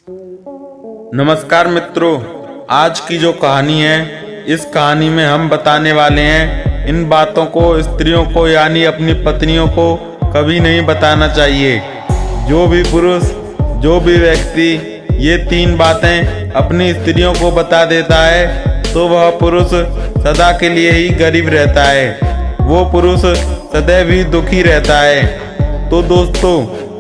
नमस्कार मित्रों, आज की जो कहानी है, इस कहानी में हम बताने वाले हैं इन बातों को स्त्रियों को यानी अपनी पत्नियों को कभी नहीं बताना चाहिए। जो भी पुरुष, जो भी व्यक्ति ये 3 बातें अपनी स्त्रियों को बता देता है तो वह पुरुष सदा के लिए ही गरीब रहता है, वो पुरुष सदैव ही दुखी रहता है। तो दोस्तों,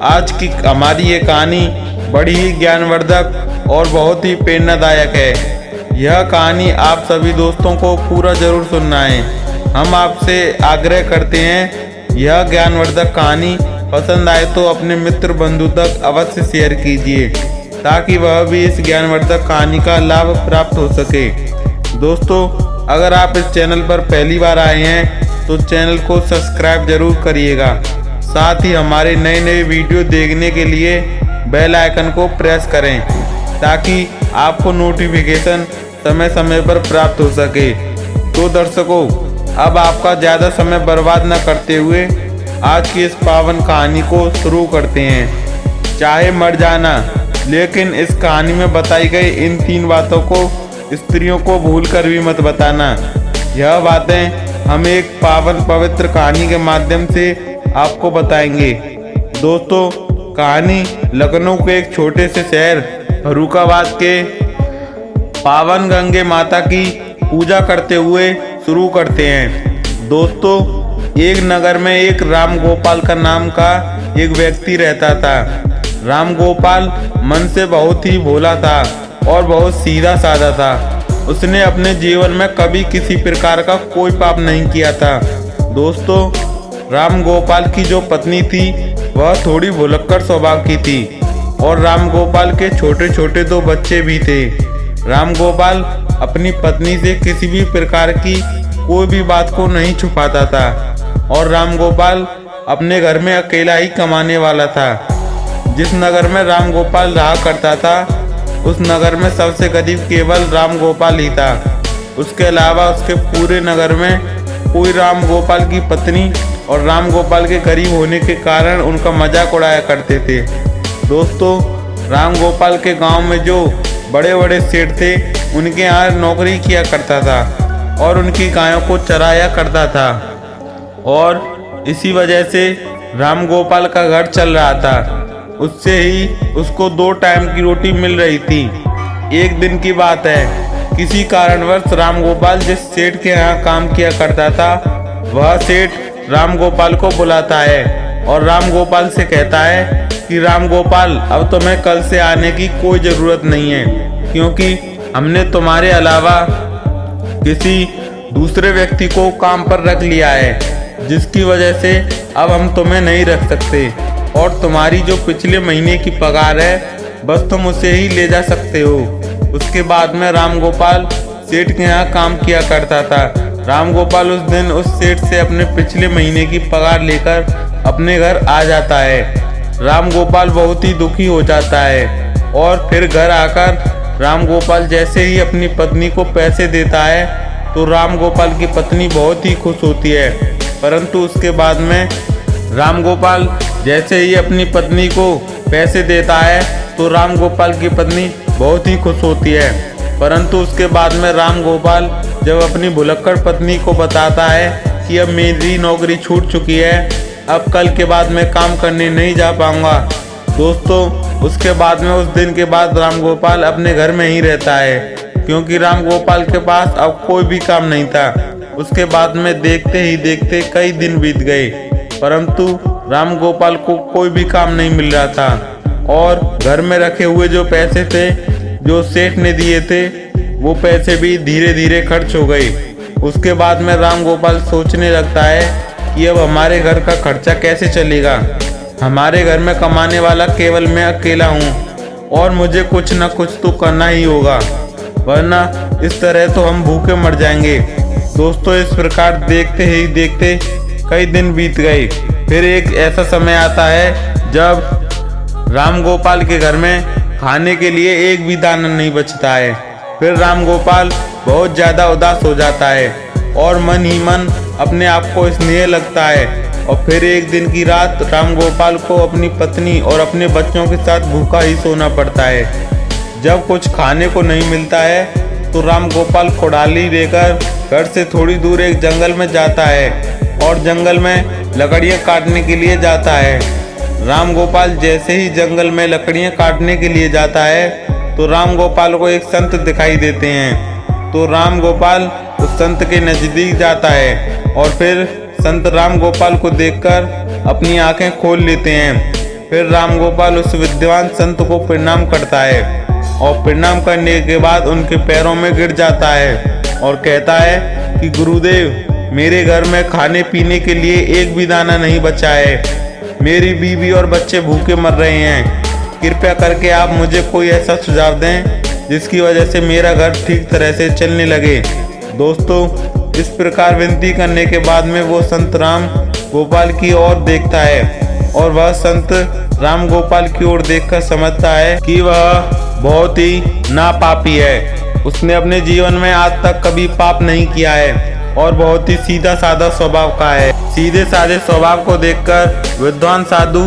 आज की हमारी ये कहानी बड़ी ही ज्ञानवर्धक और बहुत ही प्रेरणादायक है। यह कहानी आप सभी दोस्तों को पूरा जरूर सुनना है। हम आपसे आग्रह करते हैं, यह ज्ञानवर्धक कहानी पसंद आए तो अपने मित्र बंधु तक अवश्य शेयर कीजिए ताकि वह भी इस ज्ञानवर्धक कहानी का लाभ प्राप्त हो सके। दोस्तों, अगर आप इस चैनल पर पहली बार आए हैं तो चैनल को सब्सक्राइब जरूर करिएगा। साथ ही हमारे नए नए वीडियो देखने के लिए बेल आइकन को प्रेस करें ताकि आपको नोटिफिकेशन समय समय पर प्राप्त हो सके। तो दर्शकों, अब आपका ज़्यादा समय बर्बाद न करते हुए आज की इस पावन कहानी को शुरू करते हैं। चाहे मर जाना, लेकिन इस कहानी में बताई गई इन 3 बातों को स्त्रियों को भूल कर भी मत बताना। यह बातें हम एक पावन पवित्र कहानी के माध्यम से आपको बताएंगे। दोस्तों, कहानी लखनऊ के एक छोटे से शहर फर्रुखाबाद के पावन गंगे माता की पूजा करते हुए शुरू करते हैं। दोस्तों, एक नगर में एक राम गोपाल का नाम का एक व्यक्ति रहता था। राम गोपाल मन से बहुत ही भोला था और बहुत सीधा साधा था। उसने अपने जीवन में कभी किसी प्रकार का कोई पाप नहीं किया था। दोस्तों, राम गोपाल की जो पत्नी थी वह थोड़ी भुलक्कड़ स्वभाव की थी और राम गोपाल के छोटे छोटे 2 बच्चे भी थे। राम गोपाल अपनी पत्नी से किसी भी प्रकार की कोई भी बात को नहीं छुपाता था और राम गोपाल अपने घर में अकेला ही कमाने वाला था। जिस नगर में राम गोपाल रहा करता था उस नगर में सबसे गरीब केवल राम गोपाल ही था। उसके अलावा उसके पूरे नगर में कोई राम गोपाल की पत्नी और राम गोपाल के गरीब होने के कारण उनका मजाक उड़ाया करते थे। दोस्तों, राम गोपाल के गांव में जो बड़े बड़े सेठ थे उनके यहाँ नौकरी किया करता था और उनकी गायों को चराया करता था और इसी वजह से राम गोपाल का घर चल रहा था। उससे ही उसको 2 टाइम की रोटी मिल रही थी। एक दिन की बात है, किसी कारणवश राम गोपाल जिस सेठ के यहाँ काम किया करता था वह सेठ राम गोपाल को बुलाता है और राम गोपाल से कहता है कि राम गोपाल, अब तुम्हें कल से आने की कोई ज़रूरत नहीं है क्योंकि हमने तुम्हारे अलावा किसी दूसरे व्यक्ति को काम पर रख लिया है, जिसकी वजह से अब हम तुम्हें नहीं रख सकते और तुम्हारी जो पिछले महीने की पगार है बस तुम उसे ही ले जा सकते हो। उसके बाद में राम गोपाल सेठ के यहाँ काम किया करता था। राम गोपाल उस दिन उस सेठ से अपने पिछले महीने की पगार लेकर अपने घर आ जाता है। राम गोपाल बहुत ही दुखी हो जाता है और फिर घर आकर राम गोपाल जैसे ही अपनी पत्नी को पैसे देता है तो राम गोपाल की पत्नी बहुत ही खुश होती है। परंतु उसके बाद में राम गोपाल जैसे ही अपनी पत्नी को पैसे देता है तो राम गोपाल की पत्नी बहुत ही खुश होती है। परंतु उसके बाद में राम गोपाल जब अपनी भुलक्कड़ पत्नी को बताता है कि अब मेरी नौकरी छूट चुकी है, अब कल के बाद मैं काम करने नहीं जा पाऊंगा। दोस्तों, उसके बाद में उस दिन के बाद राम गोपाल अपने घर में ही रहता है क्योंकि राम गोपाल के पास अब कोई भी काम नहीं था। उसके बाद में देखते ही देखते कई दिन बीत गए परंतु राम गोपाल को कोई भी काम नहीं मिल रहा था और घर में रखे हुए जो पैसे थे जो सेठ ने दिए थे वो पैसे भी धीरे धीरे खर्च हो गए। उसके बाद में राम गोपाल सोचने लगता है कि अब हमारे घर का खर्चा कैसे चलेगा। हमारे घर में कमाने वाला केवल मैं अकेला हूँ और मुझे कुछ न कुछ तो करना ही होगा, वरना इस तरह तो हम भूखे मर जाएंगे। दोस्तों, इस प्रकार देखते ही देखते कई दिन बीत गए। फिर एक ऐसा समय आता है जब राम गोपाल के घर में खाने के लिए एक भी दाना नहीं बचता है। फिर राम गोपाल बहुत ज़्यादा उदास हो जाता है और मन ही मन अपने आप को स्नेह लगता है और फिर एक दिन की रात राम गोपाल को अपनी पत्नी और अपने बच्चों के साथ भूखा ही सोना पड़ता है। जब कुछ खाने को नहीं मिलता है तो राम गोपाल कोदाली लेकर घर से थोड़ी दूर एक जंगल में जाता है और जंगल में लकड़ियाँ काटने के लिए जाता है। राम गोपाल जैसे ही जंगल में लकड़ियाँ काटने के लिए जाता है तो राम गोपाल को एक संत दिखाई देते हैं। तो राम गोपाल उस संत के नज़दीक जाता है और फिर संत राम गोपाल को देखकर अपनी आंखें खोल लेते हैं। फिर राम गोपाल उस विद्वान संत को प्रणाम करता है और प्रणाम करने के बाद उनके पैरों में गिर जाता है और कहता है कि गुरुदेव, मेरे घर में खाने पीने के लिए एक भी दाना नहीं बचा है। मेरी बीवी और बच्चे भूखे मर रहे हैं। कृपया करके आप मुझे कोई ऐसा सुझाव दें जिसकी वजह से मेरा घर ठीक तरह से चलने लगे। दोस्तों, इस प्रकार विनती करने के बाद में वो संत राम गोपाल की ओर देखता है और वह संत राम गोपाल की ओर देखकर समझता है कि वह बहुत ही नापापी है। उसने अपने जीवन में आज तक कभी पाप नहीं किया है और बहुत ही सीधा साधा स्वभाव का है। सीधे साधे स्वभाव को देखकर विद्वान साधु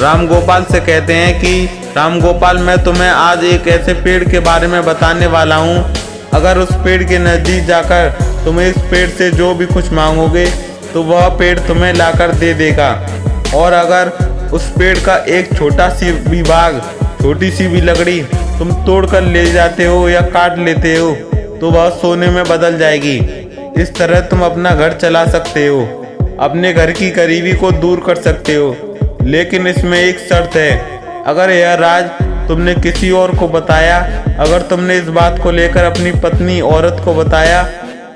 राम गोपाल से कहते हैं कि राम गोपाल, मैं तुम्हें आज एक ऐसे पेड़ के बारे में बताने वाला हूँ। अगर उस पेड़ के नज़दीक जाकर तुम्हें इस पेड़ से जो भी कुछ मांगोगे तो वह पेड़ तुम्हें लाकर दे देगा। और अगर उस पेड़ का एक छोटा सी भी भाग, छोटी सी भी लकड़ी तुम तोड़ कर ले जाते हो या काट लेते हो तो वह सोने में बदल जाएगी। इस तरह तुम अपना घर चला सकते हो, अपने घर की गरीबी को दूर कर सकते हो। लेकिन इसमें एक शर्त है, अगर यह राज तुमने किसी और को बताया, अगर तुमने इस बात को लेकर अपनी पत्नी औरत को बताया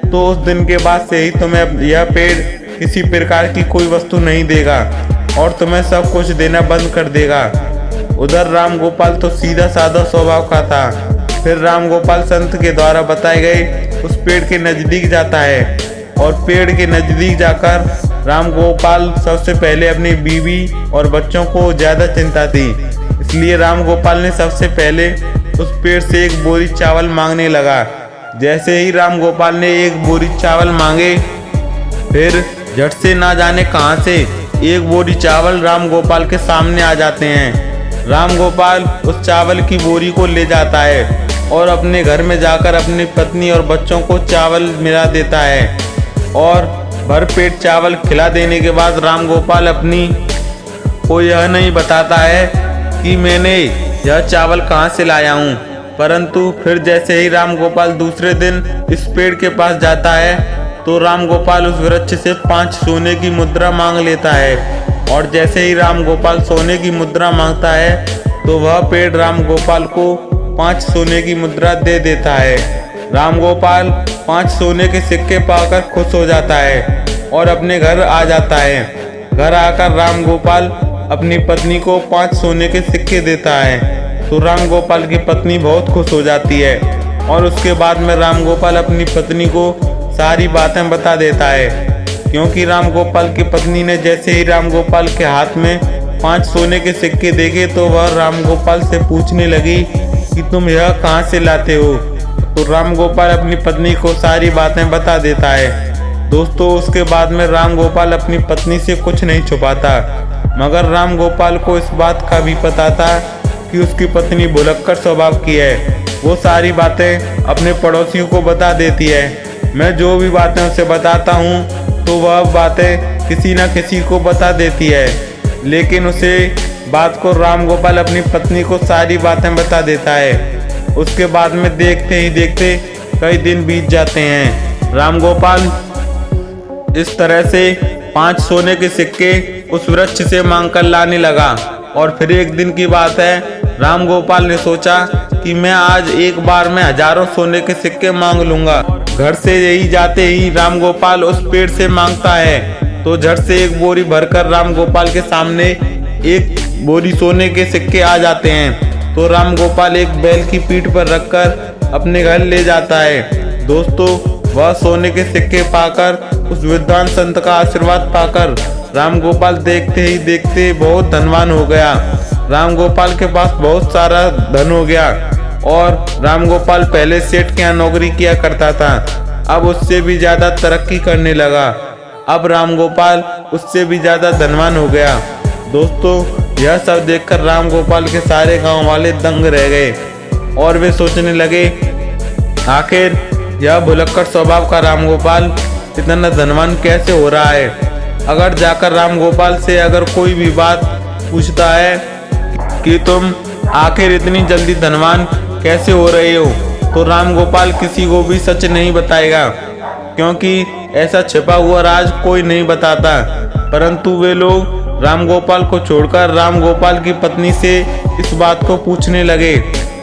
तो उस दिन के बाद से ही तुम्हें यह पेड़ किसी प्रकार की कोई वस्तु नहीं देगा और तुम्हें सब कुछ देना बंद कर देगा। उधर राम गोपाल तो सीधा साधा स्वभाव का था। फिर राम गोपाल संत के द्वारा बताए गए उस पेड़ के नज़दीक जाता है और पेड़ के नज़दीक जाकर राम गोपाल सबसे पहले अपनी बीवी और बच्चों को ज़्यादा चिंता थी, इसलिए राम गोपाल ने सबसे पहले उस पेड़ से एक बोरी चावल मांगने लगा। जैसे ही राम गोपाल ने एक बोरी चावल मांगे, फिर झट से ना जाने कहां से एक बोरी चावल राम गोपाल के सामने आ जाते हैं। राम गोपाल उस चावल की बोरी को ले जाता है और अपने घर में जाकर अपनी पत्नी और बच्चों को चावल मिला देता है और भरपेट चावल खिला देने के बाद राम गोपाल अपनी को यह नहीं बताता है कि मैंने यह चावल कहाँ से लाया हूँ। परंतु फिर जैसे ही राम गोपाल दूसरे दिन इस पेड़ के पास जाता है तो राम गोपाल उस वृक्ष से 5 सोने की मुद्रा मांग लेता है और जैसे ही राम गोपाल सोने की मुद्रा मांगता है तो वह पेड़ राम गोपाल को 5 सोने की मुद्रा दे देता है। राम गोपाल 5 सोने के सिक्के पाकर खुश हो जाता है और अपने घर आ जाता है। घर आकर राम गोपाल अपनी पत्नी को 5 सोने के सिक्के देता है तो राम गोपाल की पत्नी बहुत खुश हो जाती है और उसके बाद में राम गोपाल अपनी पत्नी को सारी बातें बता देता है, क्योंकि राम गोपाल की पत्नी ने जैसे ही राम गोपाल के हाथ में 5 सोने के सिक्के देखे तो वह राम गोपाल से पूछने लगी कि तुम यह कहाँ से लाते हो। तो राम गोपाल अपनी पत्नी को सारी बातें बता देता है। दोस्तों, उसके बाद में राम गोपाल अपनी पत्नी से कुछ नहीं छुपाता, मगर राम गोपाल को इस बात का भी पता था कि उसकी पत्नी भुलक्कड़ स्वभाव की है। वो सारी बातें अपने पड़ोसियों को बता देती है। मैं जो भी बातें उसे बताता हूँ तो वह बातें किसी न किसी को बता देती है, लेकिन उसे बात को राम गोपाल अपनी पत्नी को सारी बातें बता देता है। उसके बाद में देखते ही देखते कई दिन बीत जाते हैं। राम गोपाल इस तरह से 5 सोने के सिक्के उस वृक्ष से मांग कर लाने लगा और फिर एक दिन की बात है, राम गोपाल ने सोचा कि मैं आज एक बार में हजारों सोने के सिक्के मांग लूंगा। घर से यही जाते ही राम गोपाल उस पेड़ से मांगता है तो झट से एक बोरी भरकर राम गोपाल के सामने एक बोरी सोने के सिक्के आ जाते हैं। तो राम गोपाल एक बैल की पीठ पर रखकर अपने घर ले जाता है। दोस्तों, वह सोने के सिक्के पाकर उस विद्वान संत का आशीर्वाद पाकर राम गोपाल देखते ही देखते बहुत धनवान हो गया। राम गोपाल के पास बहुत सारा धन हो गया और राम गोपाल पहले सेठ के यहाँ नौकरी किया करता था, अब उससे भी ज़्यादा तरक्की करने लगा। अब राम गोपाल उससे भी ज़्यादा धनवान हो गया। दोस्तों, यह सब देखकर राम गोपाल के सारे गांव वाले दंग रह गए और वे सोचने लगे, आखिर यह भुलक्कड़ स्वभाव का राम गोपाल इतना धनवान कैसे हो रहा है। अगर जाकर राम गोपाल से अगर कोई भी बात पूछता है कि तुम आखिर इतनी जल्दी धनवान कैसे हो रहे हो, तो राम गोपाल किसी को भी सच नहीं बताएगा, क्योंकि ऐसा छिपा हुआ राज कोई नहीं बताता। परंतु वे लोग राम गोपाल को छोड़कर राम गोपाल की पत्नी से इस बात को पूछने लगे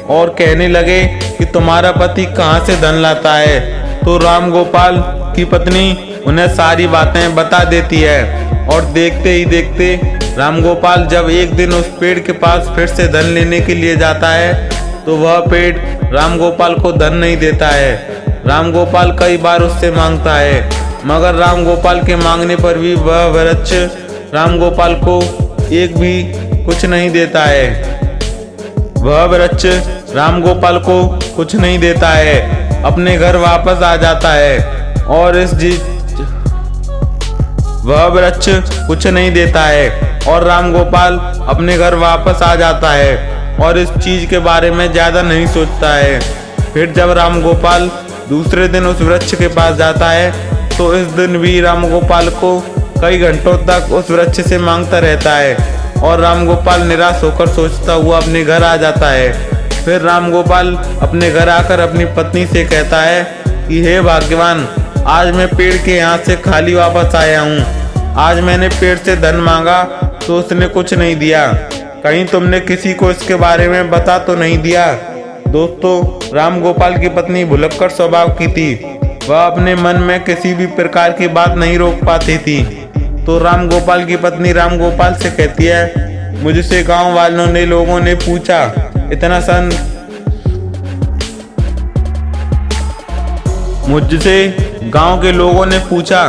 और कहने लगे कि तुम्हारा पति कहाँ से धन लाता है। तो राम गोपाल की पत्नी उन्हें सारी बातें बता देती है और देखते ही देखते राम गोपाल जब एक दिन उस पेड़ के पास फिर से धन लेने के लिए जाता है तो वह पेड़ राम गोपाल को धन नहीं देता है। राम गोपाल कई बार उससे मांगता है, मगर राम गोपाल के मांगने पर भी वह वृक्ष राम गोपाल को एक भी कुछ नहीं देता है। वह वृक्ष राम गोपाल को कुछ नहीं देता है, अपने घर वापस आ जाता है और वह वृक्ष कुछ नहीं देता है और राम गोपाल अपने घर वापस आ जाता है और इस चीज के बारे में ज्यादा नहीं सोचता है। फिर जब राम गोपाल दूसरे दिन उस वृक्ष के पास जाता है तो इस दिन भी राम गोपाल को कई घंटों तक उस वृक्ष से मांगता रहता है और राम गोपाल निराश होकर सोचता हुआ अपने घर आ जाता है। फिर राम गोपाल अपने घर आकर अपनी पत्नी से कहता है कि हे भाग्यवान, आज मैं पेड़ के यहाँ से खाली वापस आया हूँ। आज मैंने पेड़ से धन मांगा तो उसने कुछ नहीं दिया, कहीं तुमने किसी को इसके बारे में बता तो नहीं दिया। दोस्तों, राम गोपाल की पत्नी भुलक्कड़ स्वभाव की थी, वह अपने मन में किसी भी प्रकार की बात नहीं रोक पाती थी। तो राम गोपाल की पत्नी राम गोपाल से कहती है, मुझसे गांव वालों ने लोगों ने पूछा, मुझसे गांव के लोगों ने पूछा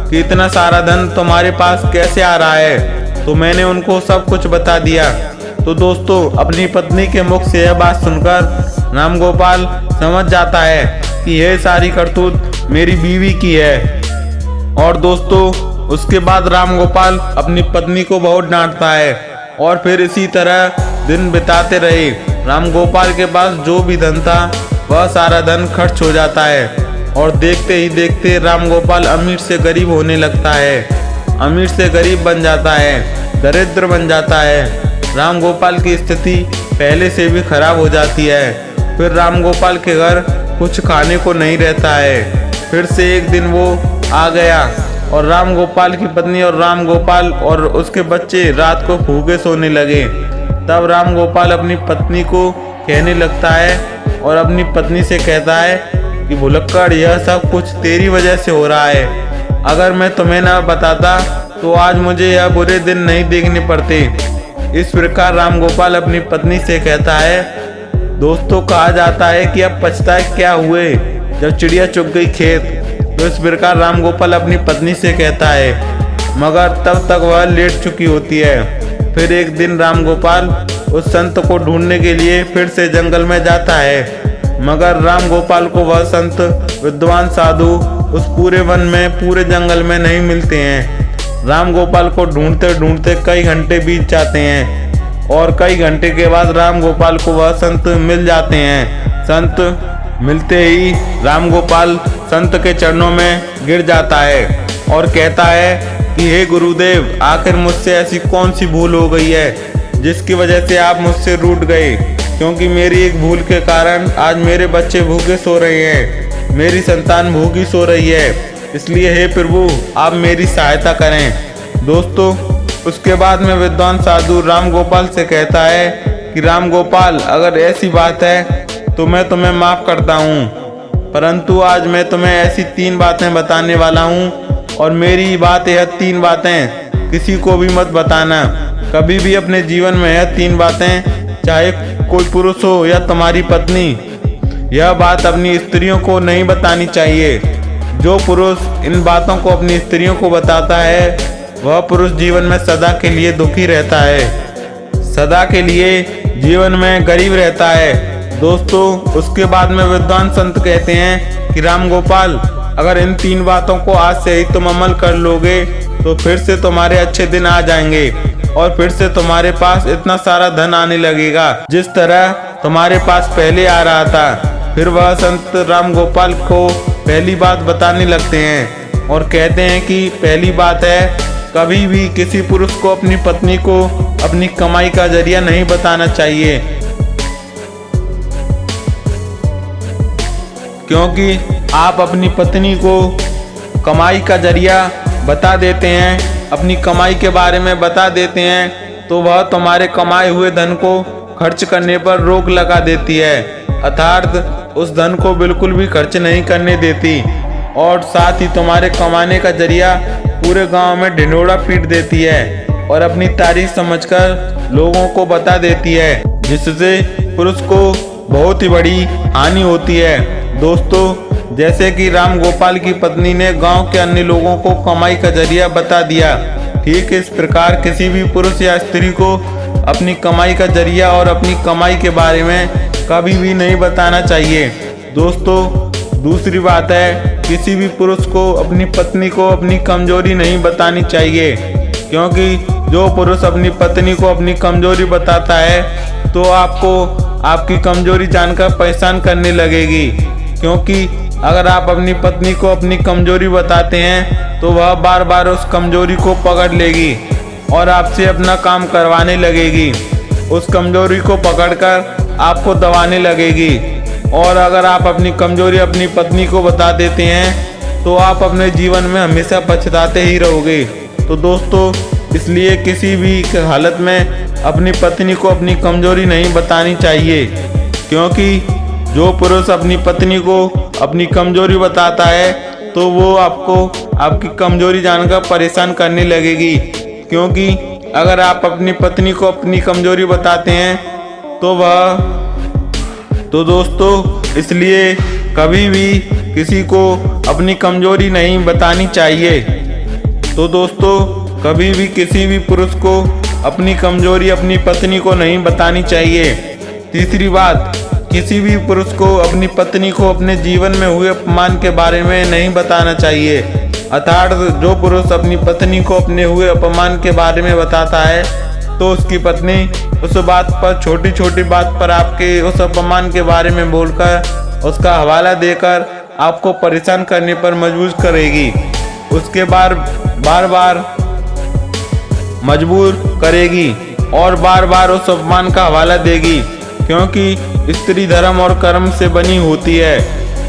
कि इतना सारा धन तुम्हारे पास कैसे आ रहा है, तो मैंने उनको सब कुछ बता दिया। तो दोस्तों, अपनी पत्नी के मुख से यह बात सुनकर राम गोपाल समझ जाता है कि यह सारी करतूत मेरी बीवी की है। और दोस्तों, उसके बाद राम गोपाल अपनी पत्नी को बहुत डांटता है और फिर इसी तरह दिन बिताते रहे। राम गोपाल के पास जो भी धन था वह सारा धन खर्च हो जाता है और देखते ही देखते राम गोपाल अमीर से गरीब होने लगता है, अमीर से गरीब बन जाता है, दरिद्र बन जाता है। राम गोपाल की स्थिति पहले से भी खराब हो जाती है। फिर राम गोपाल के घर कुछ खाने को नहीं रहता है। फिर से एक दिन वो आ गया और राम गोपाल की पत्नी और राम गोपाल और उसके बच्चे रात को भूखे सोने लगे। तब राम गोपाल अपनी पत्नी को कहने लगता है और अपनी पत्नी से कहता है कि भुलक्कड़, यह सब कुछ तेरी वजह से हो रहा है। अगर मैं तुम्हें ना बताता तो आज मुझे यह बुरे दिन नहीं देखने पड़ते। इस प्रकार राम गोपाल अपनी पत्नी से कहता है। दोस्तों, कहा जाता है कि अब पछताए क्या हुए जब चिड़िया चुग गई खेत। तो इस प्रकार राम गोपाल अपनी पत्नी से कहता है, मगर तब तक वह लेट चुकी होती है। फिर एक दिन राम गोपाल उस संत को ढूंढने के लिए फिर से जंगल में जाता है, मगर राम गोपाल को वह संत विद्वान साधु उस पूरे वन में पूरे जंगल में नहीं मिलते हैं। राम गोपाल को ढूंढते ढूंढते कई घंटे बीत जाते हैं और कई घंटे के बाद राम गोपाल को वह संत मिल जाते हैं। संत मिलते ही राम गोपाल संत के चरणों में गिर जाता है और कहता है कि हे गुरुदेव, आखिर मुझसे ऐसी कौन सी भूल हो गई है जिसकी वजह से आप मुझसे रूठ गए, क्योंकि मेरी एक भूल के कारण आज मेरे बच्चे भूखे सो रहे हैं, मेरी संतान भूखी सो रही है, इसलिए हे प्रभु, आप मेरी सहायता करें। दोस्तों, उसके बाद में विद्वान साधु राम गोपाल से कहता है कि राम गोपाल, अगर ऐसी बात है तो मैं तुम्हें माफ़ करता हूँ, परंतु आज मैं तुम्हें ऐसी 3 बातें बताने वाला हूँ और मेरी बात यह 3 बातें किसी को भी मत बताना। कभी भी अपने जीवन में यह 3 बातें, चाहे कोई पुरुष हो या तुम्हारी पत्नी, यह बात अपनी स्त्रियों को नहीं बतानी चाहिए। जो पुरुष इन बातों को अपनी स्त्रियों को बताता है वह पुरुष जीवन में सदा के लिए दुखी रहता है, सदा के लिए जीवन में गरीब रहता है। दोस्तों, उसके बाद में विद्वान संत कहते हैं कि राम गोपाल, अगर इन 3 बातों को आज से ही तुम अमल कर लोगे तो फिर से तुम्हारे अच्छे दिन आ जाएंगे और फिर से तुम्हारे पास इतना सारा धन आने लगेगा जिस तरह तुम्हारे पास पहले आ रहा था। फिर वह संत राम गोपाल को पहली बात बताने लगते हैं और कहते हैं कि पहली बात है, कभी भी किसी पुरुष को अपनी पत्नी को अपनी कमाई का जरिया नहीं बताना चाहिए, क्योंकि आप अपनी पत्नी को कमाई का जरिया बता देते हैं, अपनी कमाई के बारे में बता देते हैं, तो वह तुम्हारे कमाए हुए धन को खर्च करने पर रोक लगा देती है, अर्थात उस धन को बिल्कुल भी खर्च नहीं करने देती और साथ ही तुम्हारे कमाने का जरिया पूरे गांव में ढिंढोरा पीट देती है और अपनी तारीफ समझकर लोगों को बता देती है, जिससे पुरुष को बहुत ही बड़ी हानि होती है। दोस्तों, जैसे कि राम गोपाल की पत्नी ने गांव के अन्य लोगों को कमाई का जरिया बता दिया, ठीक इस प्रकार किसी भी पुरुष या स्त्री को अपनी कमाई का जरिया और अपनी कमाई के बारे में कभी भी नहीं बताना चाहिए। दोस्तों, दूसरी बात है, किसी भी पुरुष को अपनी पत्नी को अपनी कमजोरी नहीं बतानी चाहिए, क्योंकि जो पुरुष अपनी पत्नी को अपनी कमजोरी बताता है तो आपको आपकी कमजोरी जानकर परेशान करने लगेगी, क्योंकि अगर आप अपनी पत्नी को अपनी कमजोरी बताते हैं तो वह बार बार उस कमजोरी को पकड़ लेगी और आपसे अपना काम करवाने लगेगी, उस कमजोरी को पकड़कर आपको दबाने लगेगी। और अगर आप अपनी कमजोरी अपनी पत्नी को बता देते हैं तो आप अपने जीवन में हमेशा पछताते ही रहोगे। तो दोस्तों, इसलिए किसी भी हालत में अपनी पत्नी को अपनी कमजोरी नहीं बतानी चाहिए, क्योंकि जो पुरुष अपनी पत्नी को अपनी कमजोरी बताता है तो वो आपको आपकी कमजोरी जानकर परेशान करने लगेगी, क्योंकि अगर आप अपनी पत्नी को अपनी कमजोरी बताते हैं तो दोस्तों, इसलिए कभी भी किसी को अपनी कमजोरी नहीं बतानी चाहिए। तो दोस्तों, कभी भी किसी भी पुरुष को अपनी कमजोरी अपनी पत्नी को नहीं बतानी चाहिए। तीसरी बात, किसी भी पुरुष को अपनी पत्नी को अपने जीवन में हुए अपमान के बारे में नहीं बताना चाहिए, अर्थात जो पुरुष अपनी पत्नी को अपने हुए अपमान के बारे में बताता है तो उसकी पत्नी उस बात पर, छोटी छोटी बात पर आपके उस अपमान के बारे में बोलकर उसका हवाला देकर आपको परेशान करने पर मजबूर करेगी, उसके बार बार मजबूर करेगी और बार बार उस अपमान का हवाला देगी, क्योंकि स्त्री धर्म और कर्म से बनी होती है।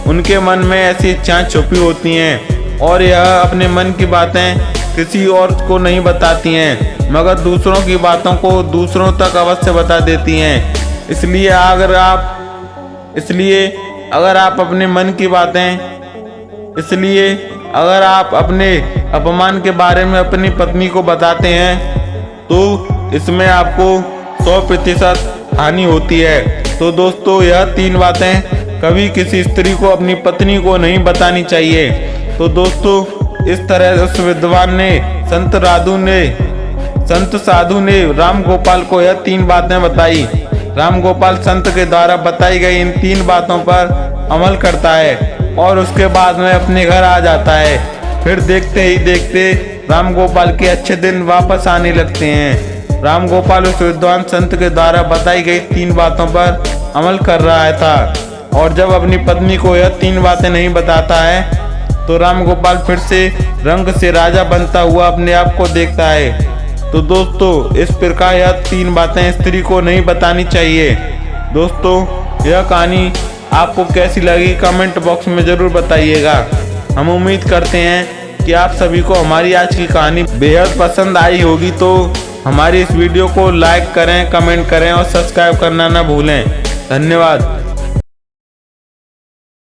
उनके मन में ऐसी इच्छाएं छुपी होती हैं और यह अपने मन की बातें किसी और को नहीं बताती हैं, मगर दूसरों की बातों को दूसरों तक अवश्य बता देती हैं। इसलिए अगर आप अपने मन की बातें, इसलिए अगर आप अपने अपमान के बारे में अपनी पत्नी को बताते हैं तो इसमें आपको 100% हानि होती है। तो दोस्तों, यह 3 बातें कभी किसी स्त्री को अपनी पत्नी को नहीं बतानी चाहिए। तो दोस्तों, इस तरह उस विद्वान ने संत साधु ने राम गोपाल को यह 3 बातें बताई। राम गोपाल संत के द्वारा बताई गई इन 3 बातों पर अमल करता है और उसके बाद में अपने घर आ जाता है। फिर देखते ही देखते राम गोपाल के अच्छे दिन वापस आने लगते हैं। राम गोपाल उस विद्वान संत के द्वारा बताई गई 3 बातों पर अमल कर रहा था और जब अपनी पत्नी को यह 3 बातें नहीं बताता है तो राम गोपाल फिर से रंग से राजा बनता हुआ अपने आप को देखता है। तो दोस्तों, इस प्रकार यह 3 बातें स्त्री को नहीं बतानी चाहिए। दोस्तों, यह कहानी आपको कैसी लगी कमेंट बॉक्स में ज़रूर बताइएगा। हम उम्मीद करते हैं कि आप सभी को हमारी आज की कहानी बेहद पसंद आई होगी। तो हमारी इस वीडियो को लाइक करें, कमेंट करें और सब्सक्राइब करना ना भूलें। धन्यवाद।